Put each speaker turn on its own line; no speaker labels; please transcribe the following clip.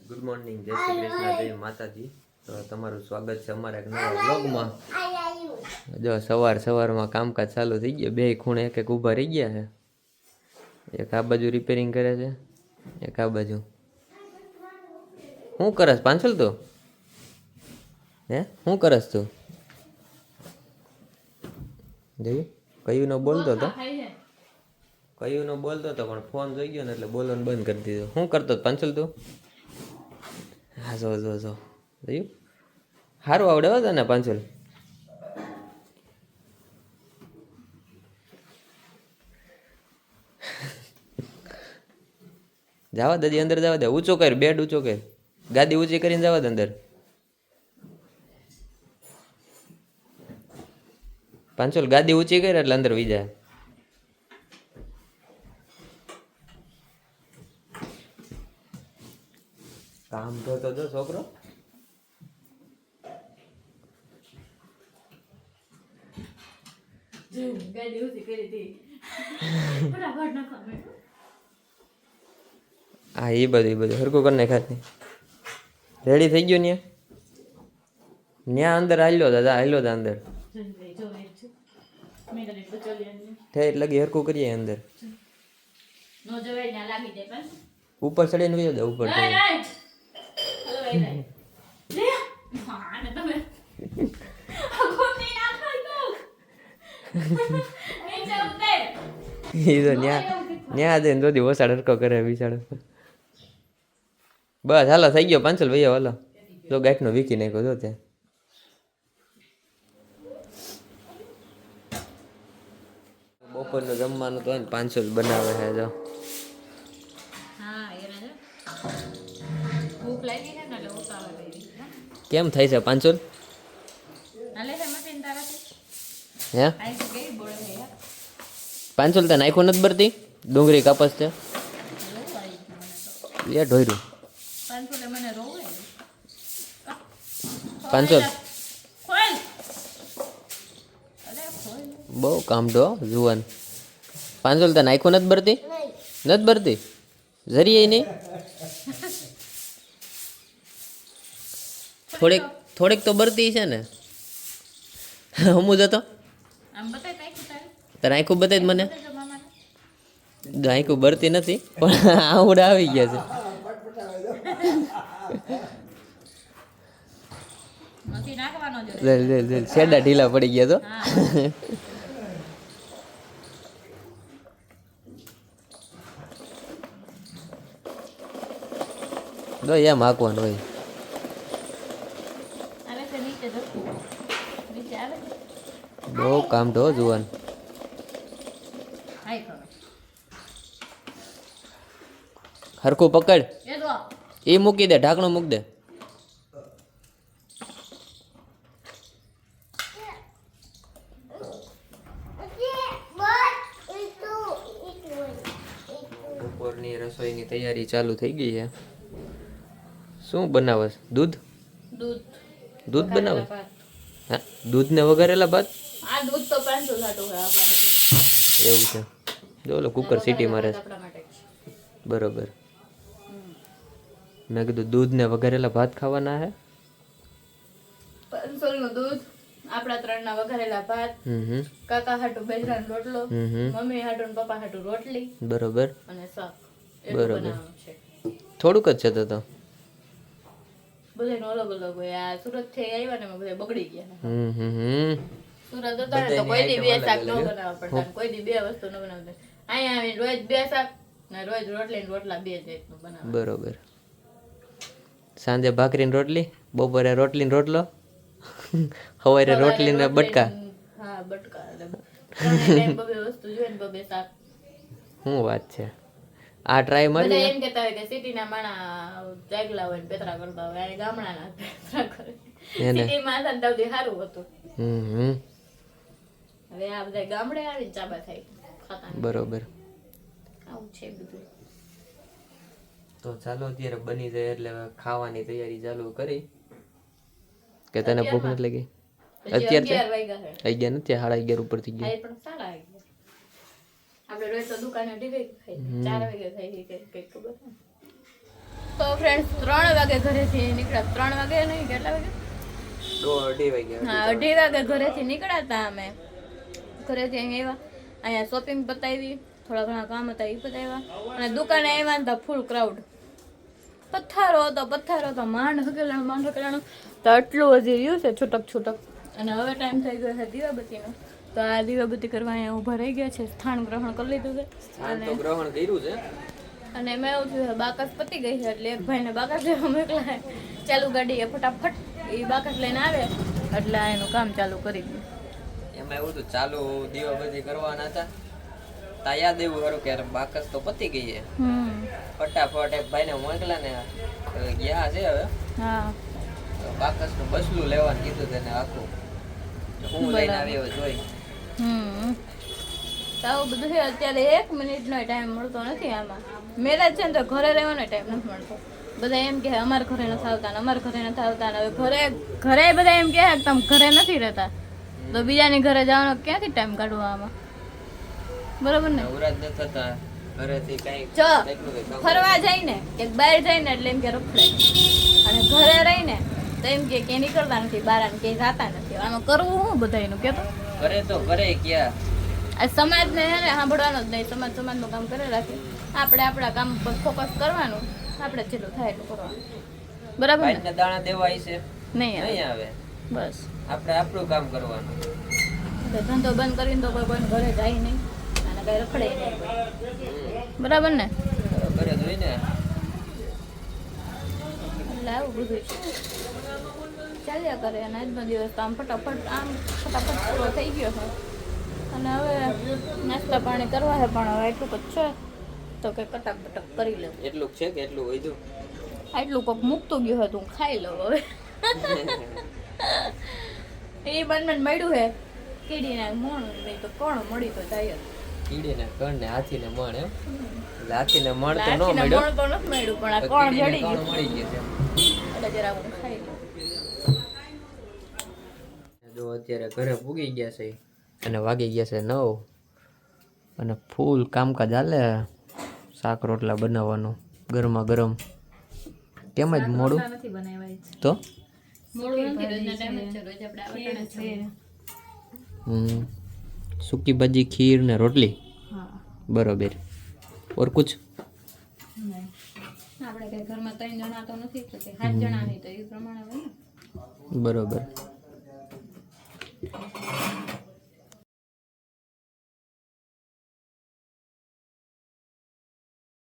Good morning, જય શ્રી કૃષ્ણ, જય માતાજી. તો તમારું સ્વાગત છે અમારા એક નવા વ્લોગમાં. જો સવારમાં કામકાજ ચાલુ થઈ ગયું. બે ખૂણે એક એક ઊભા રહી ગયા છે. એક આ બાજુ રિપેરિંગ કરે છે, એક આ બાજુ. શું કરસ પાંચલ તું? શું કરસ તું? જોયું કયું ન બોલતો હતો, કયું ન બોલતો હતો, પણ ફોન જોઈ ગયો ને એટલે બોલવાનું બંધ કરી દીધું. શું કરતો પાંચલ તું? હા જો જોયું સારું આવડે હો તને પાંચલ. જવા દે અંદર, જવા દે. ઊંચો કર, બેડ ઊંચો કર, ગાદી ઊંચી કરીને જવા દે અંદર. પાંચોલ ગાદી ઊંચી કરી એટલે અંદર વી જાય. કામ તો જો છોકરો. હા એ બધું હરકું કરી નાખાત. રેડી થઈ ગયો ન્યા અંદર હાલ્યો હતા અંદર ઠેઠ લગી હરકું કરીએ અંદર. ઉપર ચડીને વયો દે ઉપર ન્યા જઈને જોધી વસાડ હરકો કરે વિચાર. બસ હાલો થઈ ગયો પાંચલ ભાઈ. હાલો જો ગાંઠનો વીખી નાખ્યો જો ત્યાં. બપોરનું જમવાનું તો પાંચલ બનાવે છે જો. કેમ થાય છે પાંચલ? હે પાંચલ તે નાખ્યું નથી ભરતી? ડુંગળી કાપસ છે લે ઢોર્યું. પાંચલ બહુ કામડો જુવાન. પાંચલ તે નાખ્યું નથી ભરતી? નથી ભરતી જરીએ નહીં? થોડીક તો ભરતી છે ને. હમું જતો તારે આખું બતાવી મને. આખું ભરતી નથી પણ આવડે આવી ગયા છે. શેડા ઢીલા પડી ગયા તો એમ હાંકવાનું હોય. બહુ કામ તો જુવાન. હરખું પકડ, એ મૂકી દે, ઢાંકણું મૂકી દે. બપોરની રસોઈની તૈયારી ચાલુ થઈ ગઈ છે. શું બનાવસ? દૂધ બનાવે? હા દૂધ ને વઘારેલા ભાત. એવું છે જો કુકર સીટી મારે છે. બરોબર. મેં કીધું દૂધ ને વઘારેલા ભાત ખાવાના હે.
પંસોલનું દૂધ, આપણા ત્રણના વઘારેલા ભાત, કાકા હાટુ બેજરાનો રોટલો, મમ્મી હાટુ ને પપ્પા હાટુ રોટલી.
બરોબર.
અને શાક.
બરોબર. થોડુંક જ છે તો
બધાનો અલગ અલગ હોય. આ સુરત થી આવ્યા ને બધા બગડી ગયા. સુરત હતા ને તો કોઈ દી બે શાક ન બનાવવા પડતા, કોઈ દી બે વસ્તુ ન બનાવતા. અહીંયા આવીને રોજ બે શાક ને રોજ રોટલી ને રોટલા બે જાતનું બનાવે.
બરોબર. સાંજે ભાખરી ને રોટલી, બપોરે રોટલી ને રોટલો, સવારે રોટલી ને બટકા.
હા બટકા. ત્રણે બબે વસ્તુ જોઈએ ને બબે શાક.
શું વાત છે? આ ટ્રાય મારી.
બધા એમ કહેતા હોય કે સિટીના માણા જાગલા હોય ને પેતરા કરતા હોય, આ ગામડાના પેતરા કરે. સિટીમાં હતા ને તો સારું હતું. હવે આ બધા ગામડે આવીને ચાબા થાય ખાતા.
બરોબર.
આવું છે બધું.
તો ચાલો અત્યારે બની જાય એટલે ખાવાની તૈયારી ચાલુ કરી. કે તને ભૂખ નથી લાગી? અત્યારે 11 નથી, 11:30 ઉપર થઈ ગયા.
પણ સારા આપણે રોજ તો દુકાને ડીવે ખાઈ 4 વાગે ખાઈ કે કઈ ખબર તો ફ્રેન્ડ્સ 3 વાગે ઘરેથી નીકળ્યા. 3 વાગે નહીં, કેટલા વાગે?
2-2:30 વાગ્યા.
હા, 2:30 વાગે ઘરેથી નીકળ્યા હતા અમે. ઘરેથી અહીં આવ્યા, અહીંયા શોપિંગ પતાવી, થોડા ઘણા કામ હતા એ પતાવ્યા, અને દુકાને આવ્યા હતા ફૂલ ક્રાઉડ. પથ્થારો હતો, માંડ હકેલાણું તો આટલું હજી રહ્યું છે છૂટક. અને હવે ટાઈમ થઈ ગયો છે દીવાબત્તીનો. તો આ દીવાબત્તી કરવા અહીંયા ઊભા રહી ગયા છે. સ્થાન ગ્રહણ કરી લીધું છે.
સ્થાન તો ગ્રહણ કર્યું છે.
અને મેં એવું થયું બાકસ પતી ગઈ છે એટલે એક ભાઈને બાકસ લેવા મોકલાય. ચાલુ ગાડી એ ફટાફટ એ બાકસ લઈને આવે એટલે આ એનું કામ ચાલુ કરી દઉં.
એમાં એવું તો ચાલુ દીવાબત્તી કરવાના હતા. તા યાદ એવું ખરું કે બાકસ તો પતી ગઈ છે. ફટાફટ એક ભાઈને મોકલા ને ગયા છે હવે.
હા,
બાકસ નું બસલું લેવાનું કીધું તેને આખું. હું લઈને આવી હવે જોઈ.
તો આવું બધું છે. અત્યારે 1 મિનિટનો ટાઈમ મળતો નથી આમાં. મેરેજ છે ને તો ઘરે રહેવાનો ટાઈમ નથી મળતો. બધા એમ કે અમારા ઘરે નથી આવતા ને અમારા ઘરે નથી આવતા ને હવે ઘરે બધા એમ કે તમે ઘરે નથી રહેતા તો બીજાની ઘરે જવાનો ક્યાંથી ટાઈમ કાઢવો આમાં? બરોબર ને?
નવરાજ ન થતા ઘરેથી કઈ
જો ફરવા જાય ને કે બહાર જાય ને એટલે એમ કે રખડાય, અને ઘરે રહીને તો એમ કે નીકળતા નથી બહાર ને કે જાતા નથી. આમાં કરવું શું બધાયનું કે?
તો ઘરે ગયા
આ સમાજને છે ને સાંભળવાનું જ નહીં. સમાજનું કામ કરે રાખે. આપણે આપણા કામ પર ફોકસ કરવાનું. આપણે જેટલું થાય એટલું કરવાનું. બરાબર ને?
ભાઈને દાણા દેવા છે
નહીં
આવે.
બસ
આપણે આપણું કામ કરવાનું.
તો ધંધો બંધ કરીને તો કોઈ ઘરે જાય નહીં અને કઈ રખડે નહીં. બરાબર ને?
ઘરે જોઈને
એટલે આવું બધું છે. ચાલ્યા કરે. અને આજનો દિવસ તો આમ ફટાફટ પૂરો થઈ ગયો છે. અને હવે નાસ્તા પાણી કરવા છે પણ હવે એટલું જ છે તો કે કટક કરી લઉં.
એટલું છે કે એટલું વધ્યું?
આટલું કોક મૂકતું ગયું હતું, હું ખાઈ લઉં હવે. એ બંને મળ્યું હે કીડીને મોણ, નહીં તો કોણ મળી તો જાય.
કીડીને કણ ને હાથીને મણ એમ. એટલે હાથીને મણ તો ન
હાથીને
મળ્યો.
મોણ તો નથી મળ્યું પણ આ કોણ જડી ગયું
મળી ગયું છે.
એટલે જરા હું ખાઈ લઉં.
જો અત્યારે ઘરે પૂગી ગયા છે અને વાગી ગયા છે 9 અને ફૂલ કામકાજ હાલે. શાક રોટલા બનાવવાનું ગરમા ગરમ. કેમ જ મોડું તો સૂકી ભાજી, ખીર ને રોટલી. બરોબર. ઓર કુછ?
આપણે કઈ ઘરમાં 3 જણા તો નથી તો 7 જણા નહીં તો એ પ્રમાણે હોય ને.
બરોબર.